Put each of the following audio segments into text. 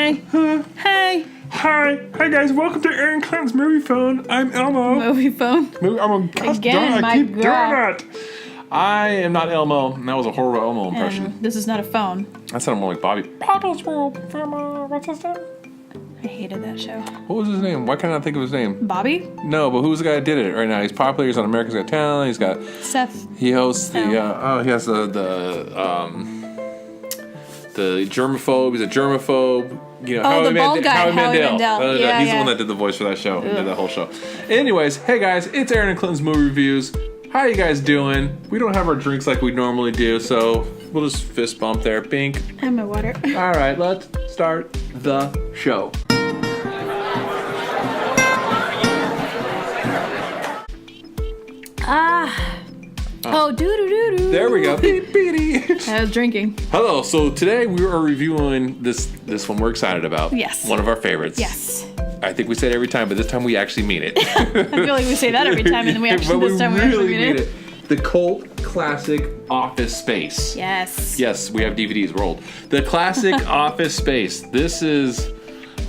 Hi. Hi. Hi guys, welcome to Erin Clinton's Movie Phone. I'm Elmo. Movie phone. Again, my keep doing God. that. I am not Elmo, and that was a horrible Elmo impression. And this is not a phone. That sounded more like Bobby. Bobby's World from, what's his name? I hated that show. What was his name? Why can't I think of his name? Bobby? No, but who's the guy that did it right now? He's popular, he's on America's Got Talent, he's got... Seth. He hosts the, he has the germaphobe, he's a germaphobe. You know, the bald guy, Howie Mandel. He's the one that did the voice for that show. He did that whole show. Anyways, hey guys, it's Erin and Clinton's Movie Reviews. How you guys doing? We don't have our drinks like we normally do, so we'll just fist bump there. Bink. And my water. All right, let's start the show. Oh, doo-doo-doo-doo. There we go. Beep, beady. I was drinking. Hello. So today we are reviewing this one we're excited about. Yes. One of our favorites. Yes. I think we say it every time, but this time we actually mean it. I feel like we say that every time, and then we actually this time we actually mean it. The cult classic Office Space. Yes. Yes, we have DVDs. We're old. The classic Office Space. This is,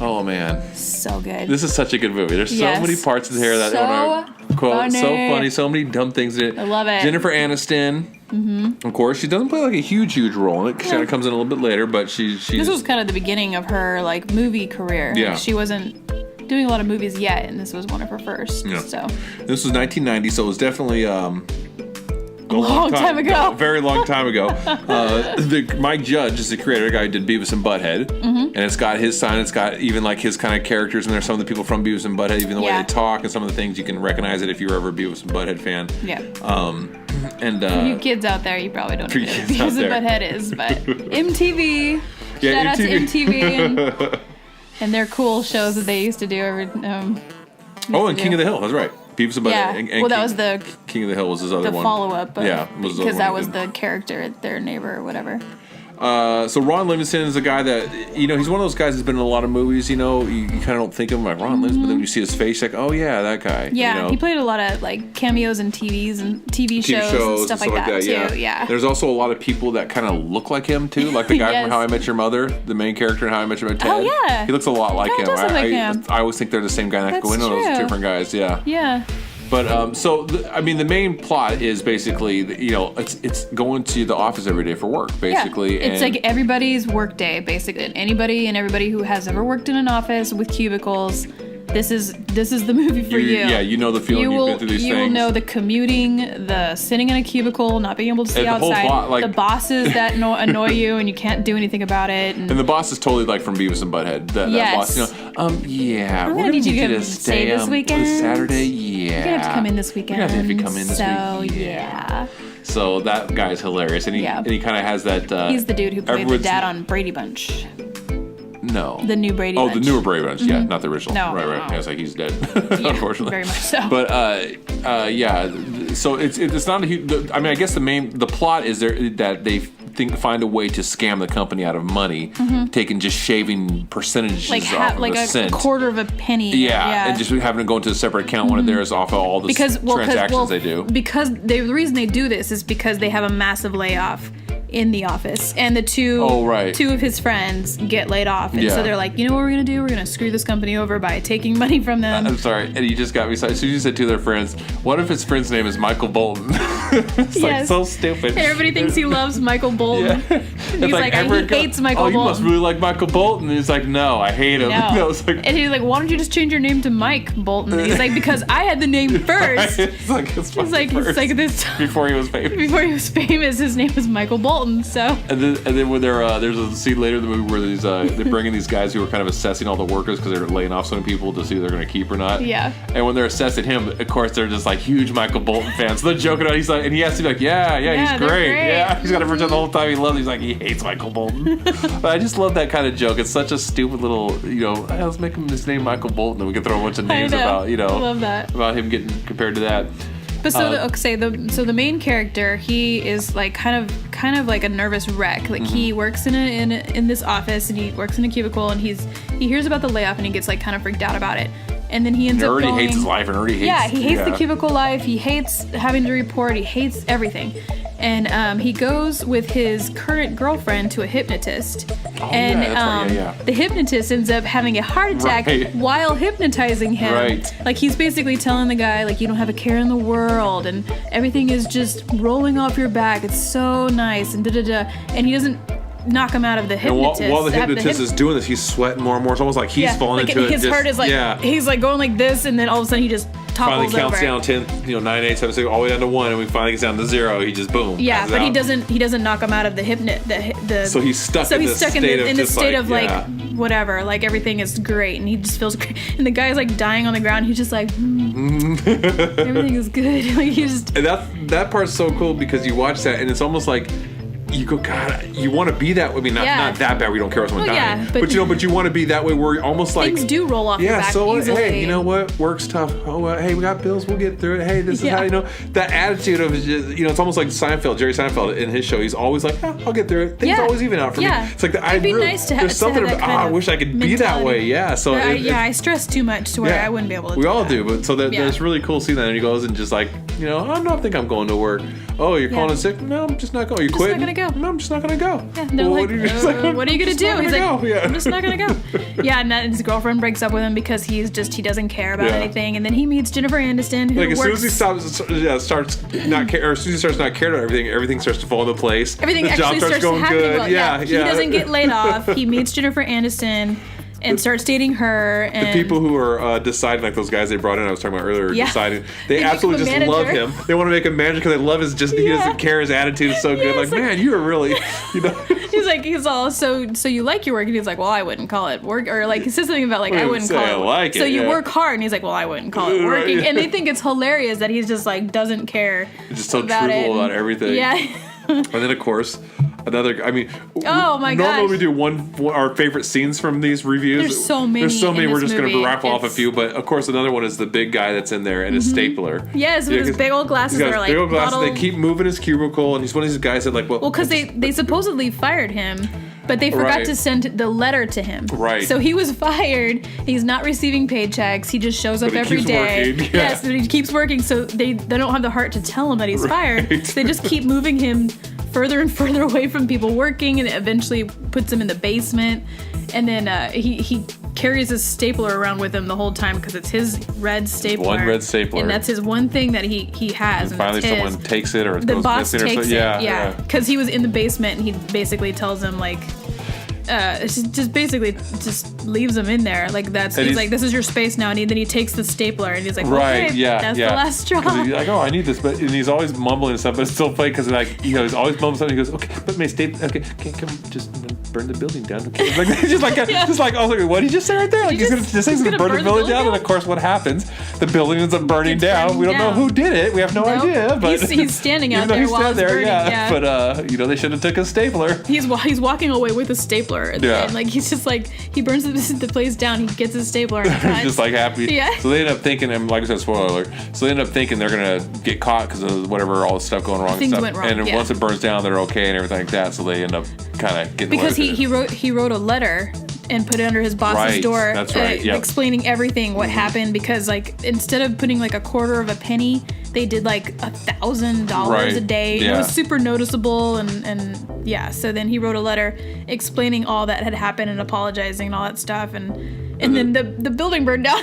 oh man, so good. this is such a good movie. There's so many parts in here that so quote, so funny, so many dumb things in it. I love it. Jennifer Aniston, of course, she doesn't play like a huge role in it. She kind of comes in a little bit later, but she's. This was kind of the beginning of her like movie career. Yeah. Like, she wasn't doing a lot of movies yet, and this was one of her first. Yeah. So this was 1990, so it was definitely a long time ago. No, a very long time ago. Mike Judge is the creator, the guy who did Beavis and Butthead, and it's got his sign. It's got even like his kind of characters, and there's some of the people from Beavis and Butthead, even the way they talk, and some of the things you can recognize it if you were ever a Beavis and Butthead fan. yeah. And You kids out there, you probably don't know what kids out Beavis and there. Butthead is, but MTV. Yeah, Shout out to MTV. MTV and their cool shows that they used to do every. and King of the Hill. That's right. Beavis and Butthead. Yeah. And Well, that was the King of the Hill was his other one. follow-up. Yeah, was the because one that he was did. the character, their neighbor or whatever. So Ron Livingston is a guy that, he's one of those guys that's been in a lot of movies, you kind of don't think of him like Ron Livingston, but then when you see his face, you're like, oh yeah, that guy. Yeah, he played a lot of like cameos in TV shows and stuff like that too. Yeah. There's also a lot of people that kind of look like him too, like the guy Yes. from How I Met Your Mother, the main character in How I Met Your Mother, Ted. Oh, yeah. He looks a lot like He him. does look like him. I always think they're the same guy, and I go, That's no, those are true. different guys, yeah. Yeah. But the main plot is basically, it's going to the office every day for work, basically. Yeah. It's like everybody's work day, basically. Anybody and everybody who has ever worked in an office with cubicles, this is the movie for you. Yeah, you know the feeling. You've been through these things. You will know the commuting, the sitting in a cubicle, not being able to see And the whole outside, plot, like- the bosses that annoy you and you can't do anything about it. And the boss is totally like from Beavis and Butthead. That boss, Yes. we're gonna need you to stay this weekend. this Saturday. Yeah, You're gonna have to come in this weekend. You're gonna have to come in this week. Yeah. So that guy's hilarious, and he kind of has that. He's the dude who played the everyone's- dad on Brady Bunch. No. The new Brady Bunch. Oh, the newer Brady Bunch. Yeah, not the original. No, right. no. Yeah, it's like he's dead. Yeah, unfortunately, very much so. But yeah. So it's not a huge. I mean, I guess the plot is that they find a way to scam the company out of money, taking just shaving percentages off of like a a cent. quarter of a penny. Yeah, and just having to go into a separate account, one of theirs, off of all the transactions they do. Because the reason they do this is because they have a massive layoff in the office, and the two of his friends get laid off, and so they're like, you know what we're gonna do? We're gonna screw this company over by taking money from them. I'm sorry, and you just got me. So you said to their friends, what if his friend's name is Michael Bolton? It's like so stupid. And everybody thinks he loves Michael Bolton. Yeah. He's like he hates Michael Bolton. Oh, you must really like Michael Bolton. And he's like, no, I hate him. No. And he's like, why don't you just change your name to Mike Bolton? And he's like, because I had the name first. It's like it's like this before he was famous. Before he was famous, his name was Michael Bolton. So. And then when there's a scene later in the movie where they're bringing these guys who are kind of assessing all the workers because they're laying off so many people to see if they're going to keep or not. Yeah. And when they're assessing him, of course they're just like huge Michael Bolton fans. So they're joking about. He's like, and he has to be like, yeah, he's great. Yeah, he's got to pretend the whole time he loves. He's like, he hates Michael Bolton. But I just love that kind of joke. It's such a stupid little, hey, let's make him his name Michael Bolton, and we can throw a bunch of names about, I love that. about him getting compared to that. But so the main character, he is like kind of like a nervous wreck. Like he works in this office, and he works in a cubicle, and he hears about the layoff, and he gets like kind of freaked out about it. And then he ends up hates his life, and already hates. Yeah, he hates the cubicle life. He hates having to report. He hates everything. And he goes with his current girlfriend to a hypnotist. The hypnotist ends up having a heart attack while hypnotizing him. Right. Like, he's basically telling the guy, like, you don't have a care in the world, and everything is just rolling off your back. It's so nice, and da-da-da. And he doesn't knock him out of the hypnotist. And while the hypnotist is doing this, he's sweating more and more. It's almost like he's falling into it. His heart is like, he's like going like this, and then all of a sudden he just topples finally counts over. down 10, 9, 8, 7, 6, all the way down to 1, and we finally gets down to 0. He just boom. Yeah, but he doesn't knock him out of the So he's stuck in the state of whatever, like everything is great, and he just feels great. And the guy's like dying on the ground. He's just like, everything is good. Like, he just. And that part's so cool because you watch that, and it's almost like. You go, God, you want to be that way. I mean, not that bad. We don't care about someone dying. Yeah, but you want to be that way where you're almost like. Things do roll off your back easily. Hey, you know what? Work's tough. Oh, hey, we got bills. We'll get through it. Hey, this is how, that attitude of, it's almost like Jerry Seinfeld in his show. He's always like, I'll get through it. Things always even out for me. It's like, it'd be nice to have, there's something about, I wish I could be that way. Yeah. So I stress too much to where I wouldn't be able to. We all do. But so that's really cool seeing that. And he goes and just like, I don't think I'm going to work. Oh, you're calling in sick? No, I'm just not going. You quit? I'm just not gonna go. No, I'm just not gonna go. Yeah, and they're like, what are you gonna do? He's like, I'm just not gonna go. Yeah, and then his girlfriend breaks up with him because he doesn't care about anything. And then he meets Jennifer Aniston, who as soon as he starts not care, or as soon as he starts not caring about everything starts to fall into place. Everything the actually job starts going happening good. Well. He doesn't get laid off. He meets Jennifer Aniston. And starts dating her. And the people who are deciding, like those guys they brought in, I was talking about earlier, deciding, they absolutely just love him. They want to make him manager because they love he doesn't care, his attitude is so good. Like, man, you are really, He's all, so you like your work? And he's like, well, I wouldn't call it work. Or like, he says something about like, I wouldn't call it work. So you work hard. And he's like, well, I wouldn't call it working. And they think it's hilarious that he's just like, doesn't care. Just so truthful about everything. Yeah. And then, of course, oh my gosh. Normally we do our favorite scenes from these reviews. There's so many. We're just going to raffle off a few, but of course another one is the big guy that's in there and his stapler. Yes, with his big old glasses. He's got big old glasses. They keep moving his cubicle, and he's one of these guys that like, well, because they supposedly fired him. But they forgot to send the letter to him. Right. So he was fired. He's not receiving paychecks. He just shows up every day. Working. Yes, but he keeps working. So they don't have the heart to tell him that he's fired. They just keep moving him further and further away from people working, and it eventually puts him in the basement. And then he carries his stapler around with him the whole time because it's his red stapler. One red stapler. And that's his one thing that he has. And finally someone takes it or it goes boss missing takes or something. Yeah. Because he was in the basement and he basically tells him like, just basically just leaves him in there. Like he's like, this is your space now. And then he takes the stapler and he's like, that's the last straw. He's like, oh, I need this, and he's always mumbling and stuff, but it's still funny because like he's always mumbling something. He goes, okay, but my staple, okay, can't come just burn the building down. Okay. Like just like I was like, what did he just say right there? Like he's gonna burn the building down, and of course, what happens? The building ends up burning down. We don't know who did it. We have no idea. But he's standing out there while it's burning. Yeah. But they should have took a stapler. He's walking away with a stapler. And like he's just like he burns the place down. He gets his stapler. And just like happy. Yeah. So they end up thinking, and like I said, spoiler alert. So they end up thinking they're gonna get caught because of whatever, all the stuff going wrong. Things and stuff. Went wrong. And once it burns down, they're okay and everything like that. So they end up kind of getting because he wrote a letter and put it under his boss's door. That's right. Explaining everything what happened, because like instead of putting like a quarter of a penny, they did like $1,000 a day. Yeah. It was super noticeable and yeah. So then he wrote a letter explaining all that had happened and apologizing and all that stuff, and then the building burned down.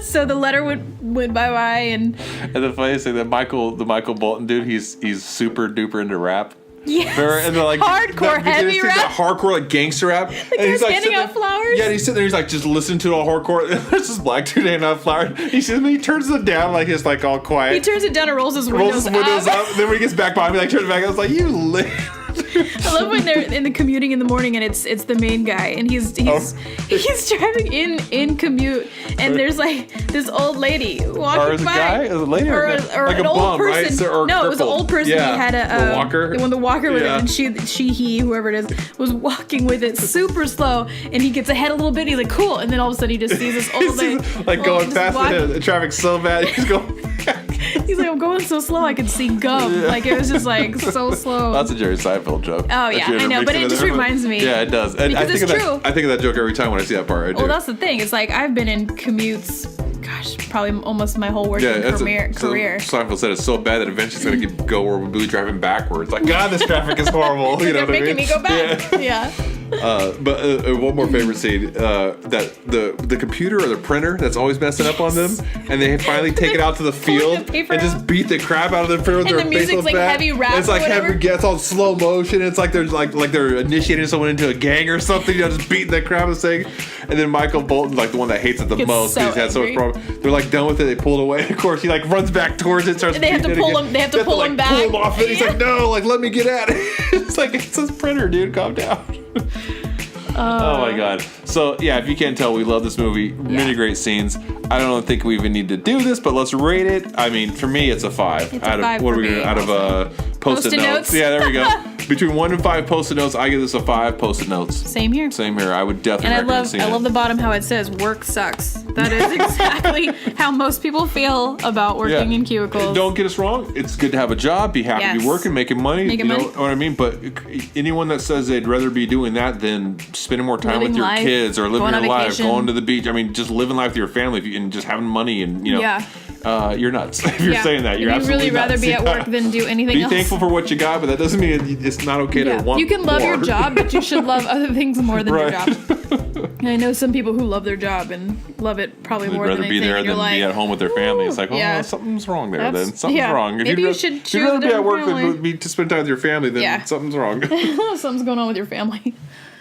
So the letter went bye-bye. And the funniest thing, that the Michael Bolton dude, he's super duper into rap. Yes. And they're like hardcore heavy rap. That hardcore like gangster rap. And he's like handing out flowers. Yeah, and he's sitting there, he's like just listening to it all hardcore. There's this black dude handing out flowers. He turns it down like he's like all quiet. He turns it down and rolls his windows up. Then when he gets back behind me, like turns it back, I was like, you lit. I love when they're in the commuting in the morning and it's the main guy and he's driving in commute and there's like this old lady walking by. Guy? Is it a lady or like an a old bum, person? Right? No, it was an old person. Yeah. He had the walker. The walker with him, and he whoever it is was walking with it super slow, and he gets ahead a little bit. He's like, cool, and then all of a sudden he just sees this old lady like going fast. The traffic's so bad. He's going. He's like, I'm going so slow I could see gum. Yeah. Like, it was just like so slow. That's a Jerry Seinfeld joke. Oh, yeah, I know, but it just reminds me. Yeah, it does. And because it's true. I think of that joke every time when I see that part. Well, that's the thing. It's like, I've been in commutes gosh, probably almost my whole working career. Seinfeld said it's so bad that eventually it's going to go where we'll be driving backwards. Like, God, this traffic is horrible. You know what I mean? Making me go back. Yeah. But one more favorite scene, that the computer or the printer that's always messing up on them, and they finally take it out to the field and just beat the crap out of the printer with their music's like heavy rap. It's like heavy, it's all slow motion. It's like they're initiating someone into a gang or something. You know, just beating the crap out of this thing. And then Michael Bolton, like the one that hates it the most, because he's had so much problem. They're like done with it. They pull it away. Of course, he like runs back towards it. Starts. And they have to pull him. They have to pull him back. Pull him off it. He's like, no, like let me get at it. It's like it's this printer, dude. Calm down. Oh my god. So yeah, if you can't tell, we love this movie. Many great scenes. I don't think we even need to do this, but let's rate it. I mean, for me, it's a 5. It's out of what are we gonna out of post-it notes? Yeah, there we go. Between 1 and 5 post-it notes, I give this a 5 post-it notes. Same here. Same here. I would definitely recommend seeing it. I love the bottom how it says work sucks. That is exactly how most people feel about working in cubicles. Don't get us wrong. It's good to have a job, be happy to be working, making money. You know what I mean? But anyone that says they'd rather be doing that than spending more time with your kids or living your life, going to the beach. I mean, just living life with your family and just having money and, you know, you're nuts. If you're saying that, you're absolutely really rather be at work than do anything else. Be thankful for what you got, but that doesn't mean it's not okay to want. You can love your job, but you should love other things more than your job. And I know some people who love their job and love it probably more than anything. They'd rather be there than be at home with their family. It's like, something's wrong there. Then something's wrong. Maybe you should choose. You'd rather be at work than be to spend time with your family. Then something's wrong. Something's going on with your family.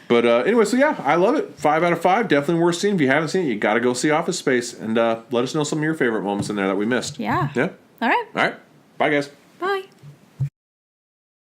But anyway, so yeah, I love it. 5 out of 5. Definitely worth seeing. If you haven't seen it, you got to go see Office Space and let us know some of your favorite moments in there that we missed. Yeah. Yeah. All right. Bye, guys.